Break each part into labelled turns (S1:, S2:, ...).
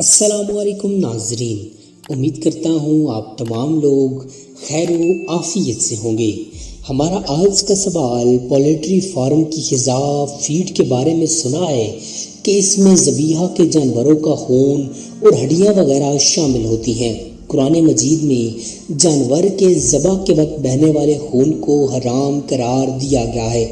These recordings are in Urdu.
S1: السلام علیکم ناظرین، امید کرتا ہوں آپ تمام لوگ خیر و عافیت سے ہوں گے۔ ہمارا آج کا سوال پولٹری فارم کی غذا فیڈ کے بارے میں سنا ہے کہ اس میں ذبیحہ کے جانوروں کا خون اور ہڈیاں وغیرہ شامل ہوتی ہیں۔ قرآن مجید میں جانور کے ذبح کے وقت بہنے والے خون کو حرام قرار دیا گیا ہے،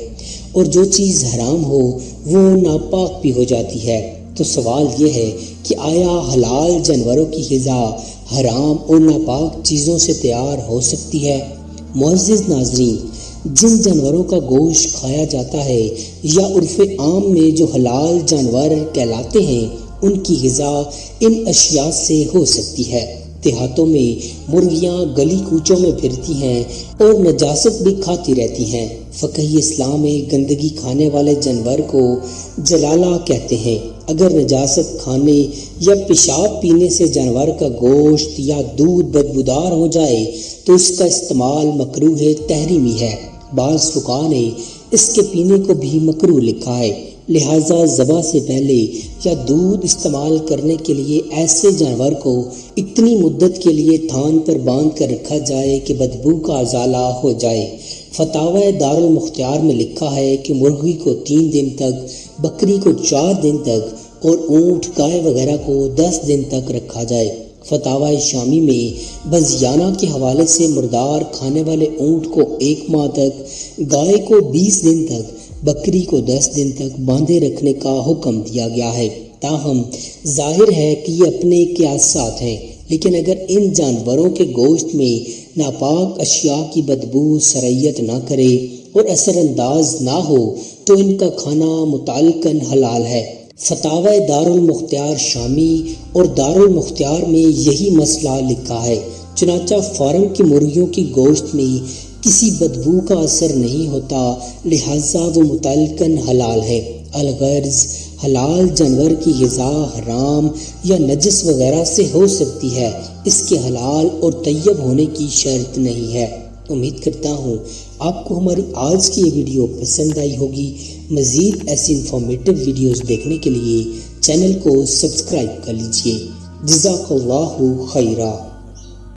S1: اور جو چیز حرام ہو وہ ناپاک بھی ہو جاتی ہے۔ تو سوال یہ ہے کہ آیا حلال جانوروں کی غذا حرام اور ناپاک چیزوں سے تیار ہو سکتی ہے؟ معزز ناظرین، جن جانوروں کا گوشت کھایا جاتا ہے یا عرف عام میں جو حلال جانور کہلاتے ہیں، ان کی غذا ان اشیاء سے ہو سکتی ہے۔ دیہاتوں میں مرغیاں گلی کوچوں میں پھرتی ہیں اور نجاست بھی کھاتی رہتی ہیں۔ فقہ اسلام میں گندگی کھانے والے جانور کو جلالہ کہتے ہیں۔ اگر نجاست کھانے یا پیشاب پینے سے جانور کا گوشت یا دودھ بدبودار ہو جائے تو اس کا استعمال مکروہ تحریمی ہے۔ بعض فقہاء نے اس کے پینے کو بھی مکروہ لکھا ہے، لہٰذا ذبح سے پہلے یا دودھ استعمال کرنے کے لیے ایسے جانور کو اتنی مدت کے لیے تھان پر باندھ کر رکھا جائے کہ بدبو کا ازالہ ہو جائے۔ فتاوی دارالمختار میں لکھا ہے کہ مرغی کو 3 دن تک، بکری کو 4 دن تک اور اونٹ گائے وغیرہ کو 10 دن تک رکھا جائے۔ فتاوی شامی میں بزیانہ کے حوالے سے مردار کھانے والے اونٹ کو 1 ماہ تک، گائے کو 20 دن تک، بکری کو 10 دن تک باندھے رکھنے کا حکم دیا گیا ہے۔ تاہم ظاہر ہے کہ یہ اپنے قیاسات ہیں، لیکن اگر ان جانوروں کے گوشت میں ناپاک اشیاء کی بدبو سرایت نہ کرے اور اثر انداز نہ ہو تو ان کا کھانا متعلقاً حلال ہے۔ فتاوی دارالمختار شامی اور دارالمختار میں یہی مسئلہ لکھا ہے۔ چنانچہ فارم کی مرغیوں کی گوشت میں کسی بدبو کا اثر نہیں ہوتا، لہٰذا وہ متعلقاً حلال ہے۔ الغرض حلال جانور کی غذا حرام یا نجس وغیرہ سے ہو سکتی ہے، اس کے حلال اور طیب ہونے کی شرط نہیں ہے۔ امید کرتا ہوں آپ کو ہماری آج کی یہ ویڈیو پسند آئی ہوگی۔ مزید ایسی انفارمیٹیو ویڈیوز دیکھنے کے لیے چینل کو سبسکرائب کر لیجیے۔ جزاک اللہ خیرہ۔